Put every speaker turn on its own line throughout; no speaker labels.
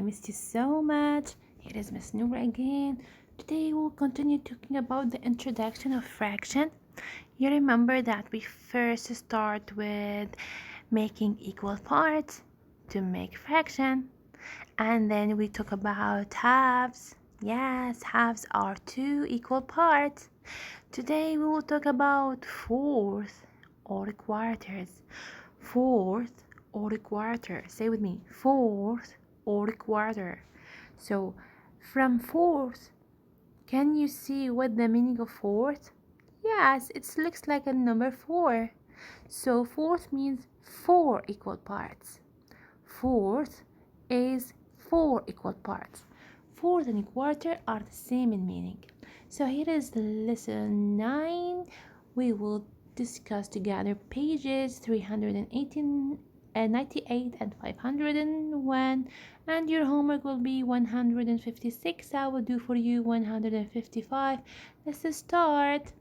missed you so much. Here is Miss Noor again. Today we'll continue talking about the introduction of fraction. You remember that we first start with making equal parts to make fraction. And then we talk about halves. Yes, halves are two equal parts. Today we will talk about fourths or quarters. Fourth or quarter. Say with me. Fourth or quarter. So from fourth, can you see what the meaning of fourth? Yes, it looks like a number 4. So fourth means 4 equal parts. Fourth is 4 equal parts. Fourth and quarter are the same in meaning. So here is lesson 9. We will discuss together pages 318 and 98 and 501, and your homework will be 156. I will do for you 155. Let's start.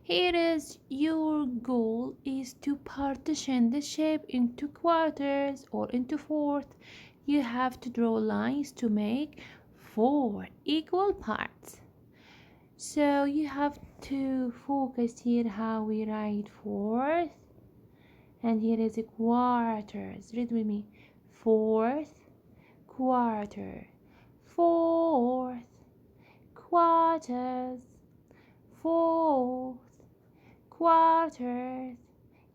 Here is your goal is to partition the shape into quarters or into fourths. You have to draw lines to make 4 equal parts. So you have to focus here how we write fourth, and here is a quarters. Read with me. Fourth, quarter, fourth, quarters, fourth, quarters.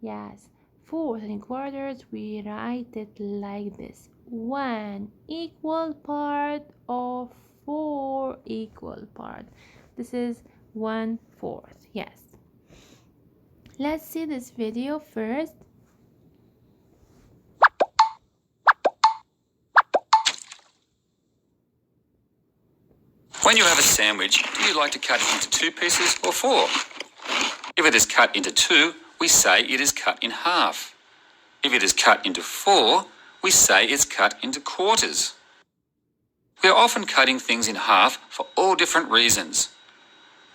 Yes, fourth and quarters, we write it like this. 1 equal part of 4 equal parts. This is 1/4. Yes. Let's see this video first.
When you have a sandwich, do you like to cut it into 2 pieces or 4? If it is cut into 2, we say it is cut in half. If it is cut into 4, we say it's cut into quarters. We are often cutting things in half for all different reasons.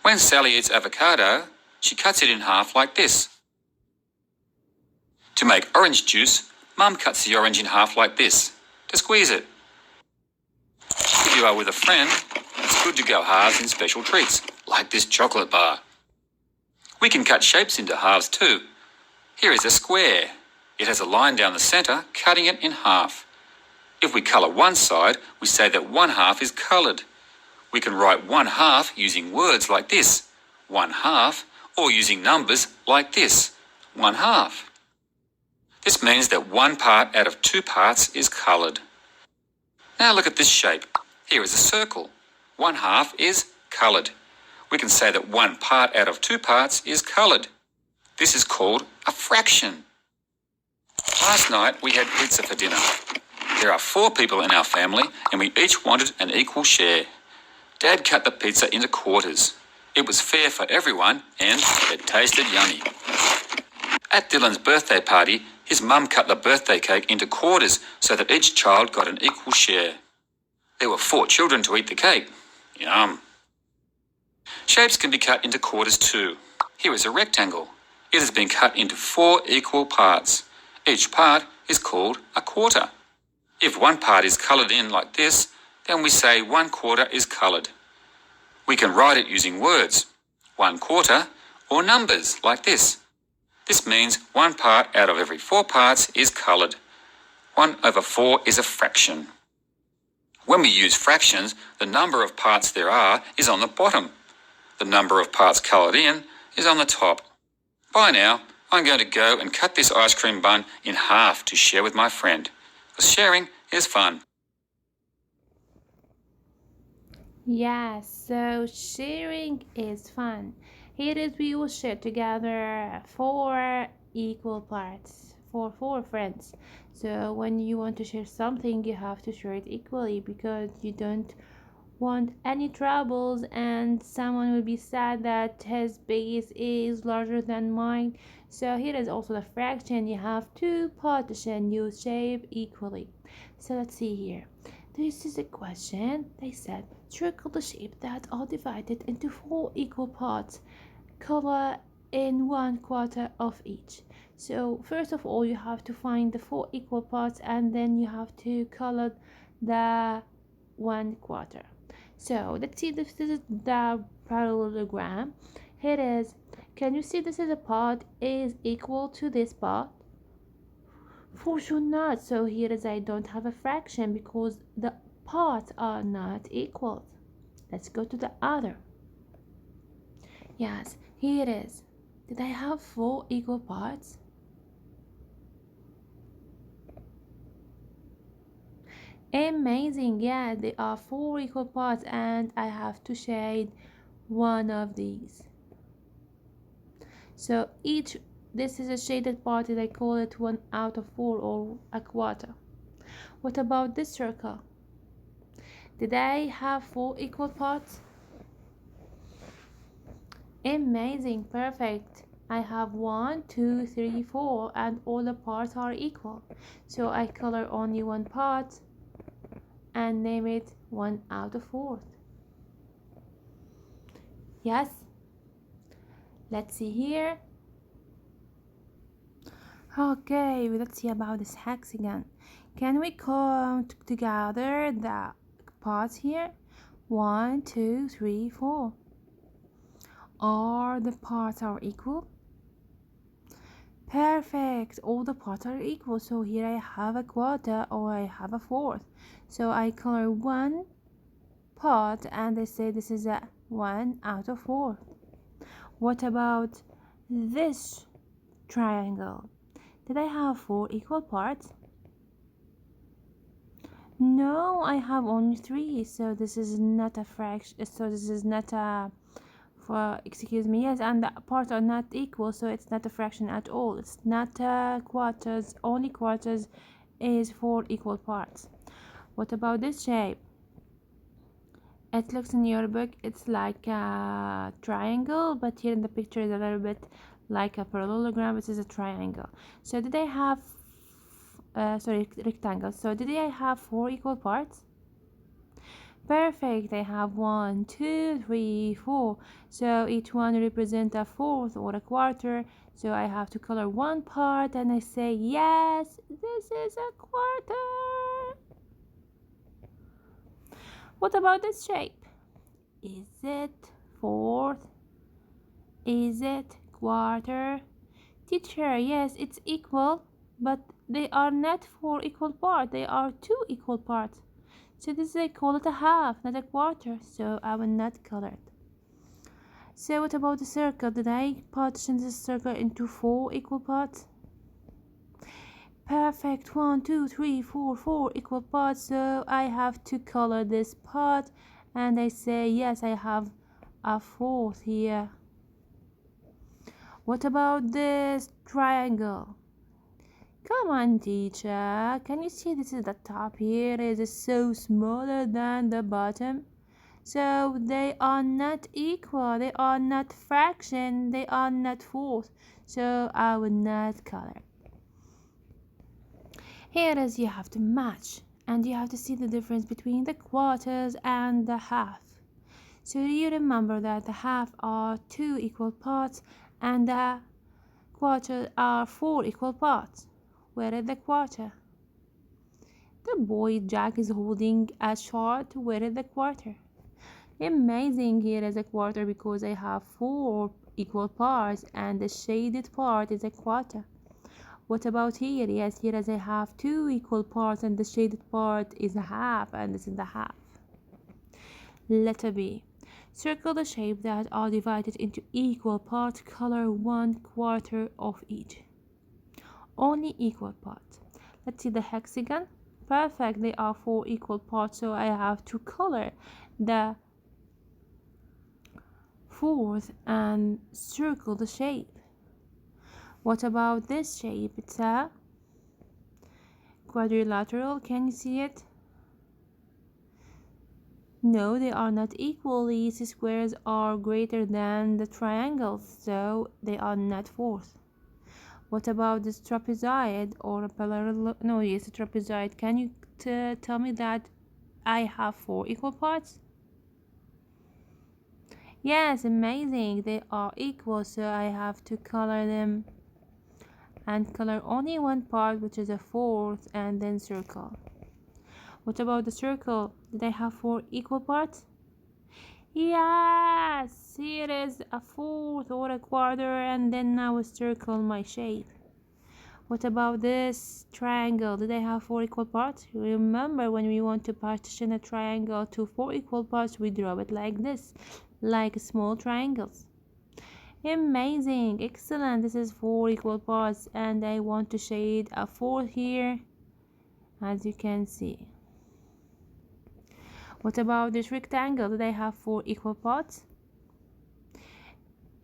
When Sally eats avocado, she cuts it in half like this. To make orange juice, Mum cuts the orange in half like this, to squeeze it. If you are with a friend, it's good to go halves in special treats, like this chocolate bar. We can cut shapes into halves too. Here is a square. It has a line down the centre, cutting it in half. If we colour one side, we say that 1/2 is coloured. We can write 1/2 using words like this, 1/2, or using numbers like this, 1/2. This means that 1 part out of 2 parts is coloured. Now look at this shape. Here is a circle. 1/2 is coloured. We can say that 1 part out of 2 parts is coloured. This is called a fraction. Last night we had pizza for dinner. There are 4 people in our family and we each wanted an equal share. Dad cut the pizza into quarters. It was fair for everyone and it tasted yummy. At Dylan's birthday party, his mum cut the birthday cake into quarters so that each child got an equal share. There were 4 children to eat the cake. Yum. Shapes can be cut into quarters too. Here is a rectangle. It has been cut into 4 equal parts. Each part is called a quarter. If one part is coloured in like this, then we say 1/4 is coloured. We can write it using words, 1/4, or numbers like this. This means 1 part out of every 4 parts is coloured. 1/4 is a fraction. When we use fractions, the number of parts there are is on the bottom. The number of parts coloured in is on the top. By now, I'm going to go and cut this ice cream bun in half to share with my friend, because sharing is fun.
Yes, so sharing is fun. Here is we will share together 4 equal parts for 4 friends. So when you want to share something, you have to share it equally because you don't want any troubles and someone will be sad that his base is larger than mine. So here is also the fraction. You have to partition your shape equally. So let's see here. This is a question. They said circle the shape that are divided into 4 equal parts. Color in 1/4 of each. So first of all you have to find the 4 equal parts, and then you have to color the 1/4. So let's see, this is the parallelogram. Here it is. Can you see this is a part is equal to this part? For sure not. So here is I don't have a fraction because the parts are not equal. Let's go to the other. Yes, here it is. Did I have 4 equal parts? Amazing. Yeah, they are 4 equal parts, and I have to shade one of these. So each, this is a shaded part, and I call it 1/4 or a quarter. What about this circle? Did I have 4 equal parts? Amazing, perfect. I have 1, 2, 3, 4, and all the parts are equal. So I color only one part and name it 1/4. Yes. Let's see here. Okay, let's see about this hexagon. Can we count together the parts here? 1, 2, 3, 4. Are the parts are equal? Perfect, all the parts are equal. So here I have a quarter, or I have a fourth. So I color one part and I say this is a 1/4. What about this triangle? Did I have 4 equal parts? No, I have only 3. So this is not a fraction. So this is not a, for, excuse me, yes, and the parts are not equal, so it's not a fraction at all. It's not quarters. Only quarters is 4 equal parts. What about this shape? It looks in your book it's like a triangle, but here in the picture is a little bit like a parallelogram. This is a triangle. So did I have rectangle? So did I have 4 equal parts? Perfect. I have 1, 2, 3, 4. So each one represents a fourth or a quarter. So I have to color one part and I say yes, this is a quarter. What about this shape? Is it fourth? Is it quarter? Teacher, yes, it's equal, but they are not 4 equal parts. They are 2 equal parts. So this is, I call it a half, not a quarter. So I will not color it. So what about the circle? Did I partition this circle into 4 equal parts? Perfect. 1, 2, 3, 4, 4 equal parts. So I have to color this part and I say yes, I have a fourth here. What about this triangle? Come on, teacher. Can you see this is the top here is so smaller than the bottom? So they are not equal. They are not fraction. They are not fourth. So I will not color. Here is you have to match, and you have to see the difference between the quarters and the half. So you remember that the half are 2 equal parts and the quarters are 4 equal parts. Where is the quarter? The boy Jack is holding a chart. Where is the quarter? Amazing, here is a quarter because I have 4 equal parts and the shaded part is a quarter. What about here? Yes, here as I have 2 equal parts and the shaded part is a half, and this is the half. Letter B. Circle the shape that are divided into equal parts. Color 1/4 of each. Only equal parts. Let's see the hexagon. Perfect, they are 4 equal parts, so I have to color the fourth and circle the shape. What about this shape? It's a quadrilateral. Can you see it? No, they are not equal. These squares are greater than the triangles, so they are not fourth. What about this trapezoid or a parallel? No, yes, a trapezoid. Can you tell me that I have 4 equal parts? Yes, amazing. They are equal, so I have to color them and color only one part, which is a fourth, and then circle. What about the circle? Did I have four equal parts? Yes, here is a fourth or a quarter, and then now circle my shape. What about this triangle? Did I have four equal parts? Remember, when we want to partition a triangle to four equal parts, we draw it like this, like small triangles. Amazing, excellent. This is four equal parts, and I want to shade a fourth here, as you can see. What about this rectangle? Did I have four equal parts?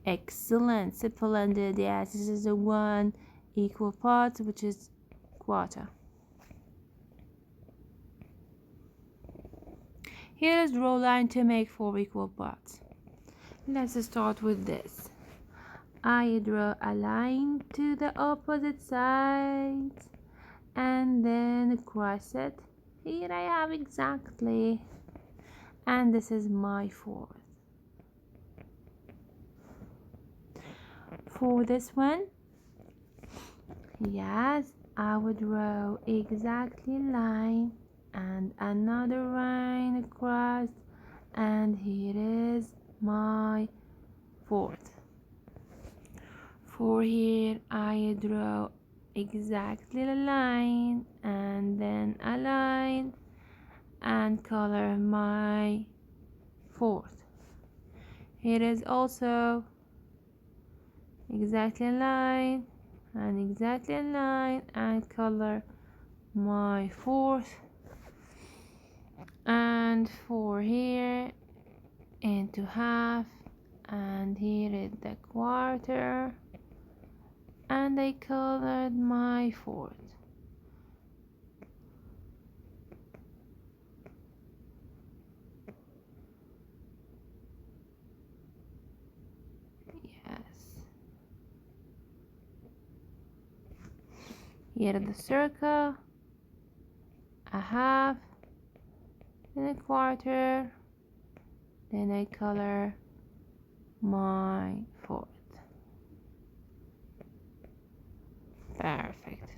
Excellent, splendid. Yes, this is the one equal part, which is quarter. Here is draw line to make four equal parts. Let's start with this. I draw a line to the opposite side and then cross it. Here I have exactly, and this is my fourth. For this one, yes, I would draw exactly line and another line across, and here is my fourth. For here I draw exactly a line and then a line and color my fourth. Here is also exactly a line and exactly a line and color my fourth. And for here into half, and here is the quarter, and I colored my fourth. Yes. Here the circle, a half, then a quarter, then I color my fourth. Perfect.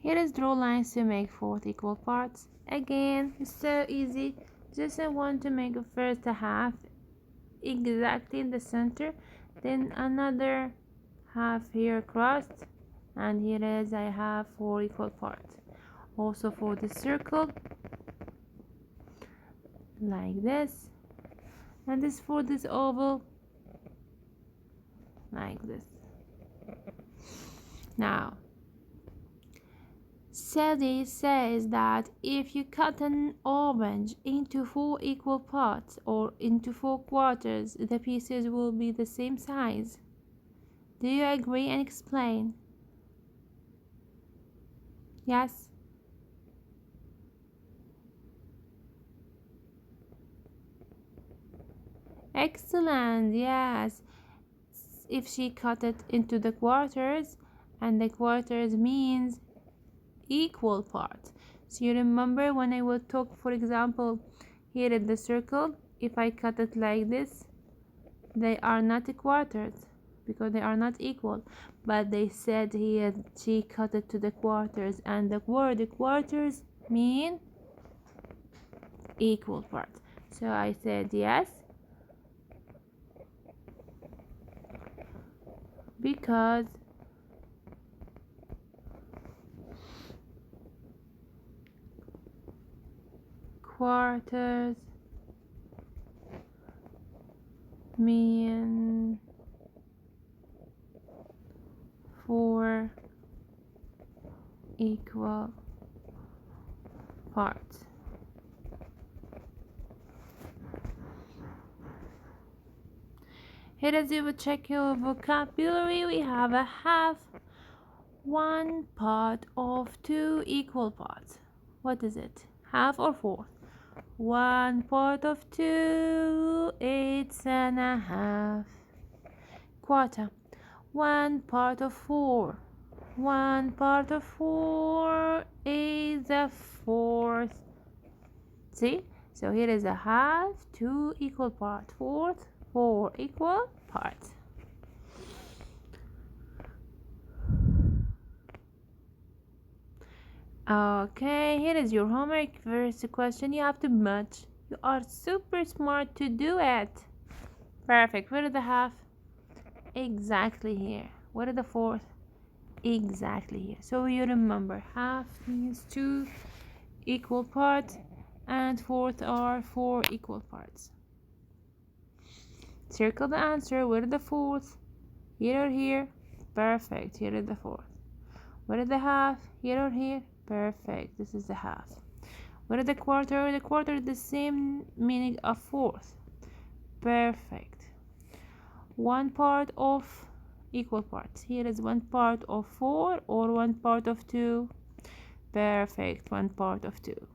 Here is draw lines to make fourth equal parts. Again, it's so easy. Just I want to make first a half exactly in the center, then another half here crossed, and here is I have four equal parts. Also for the circle, like this, and this for this oval, like this. Now, Sadie says that if you cut an orange into four equal parts or into four quarters, the pieces will be the same size. Do you agree and explain? Yes? Excellent, yes. If she cut it into the quarters, and the quarters means equal parts. So you remember when I will talk, for example, here in the circle, if I cut it like this, they are not quarters because they are not equal. But they said here she cut it to the quarters, and the word quarters mean equal parts. So I said yes, because quarters mean four equal parts. Here as you would check your vocabulary, we have a half, one part of two equal parts. What is it? Half or fourth? One part of two, it's and a half. Quarter. One part of four. One part of four is a fourth. See? So here is a half, 2 equal parts. Fourth, 4 equal parts. Okay, here is your homework. First question you have to match. You are super smart to do it. Perfect. Where is the half? Exactly here. What is the fourth? Exactly here. So you remember half means 2 equal parts and fourth are 4 equal parts. Circle the answer. Where is the fourth? Here or here? Perfect. Here is the fourth. Where is the half? Here or here? Perfect. This is the half. What is the quarter? The quarter is the same meaning of fourth. Perfect. One part of equal parts. Here is one part of 4 or one part of 2. Perfect. One part of 2.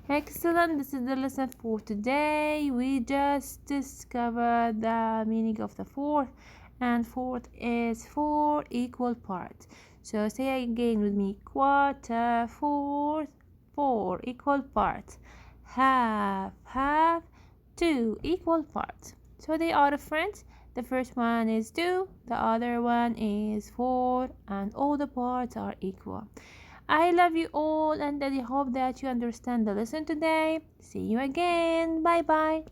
Excellent. This is the lesson for today. We just discovered the meaning of the fourth, and fourth is 4 equal parts. So say again with me: quarter, fourth, 4 equal parts. Half, half, 2 equal parts. So they are friends. The first one is 2, the other one is 4, and all the parts are equal. I love you all, and I hope that you understand the lesson today. See you again. Bye bye.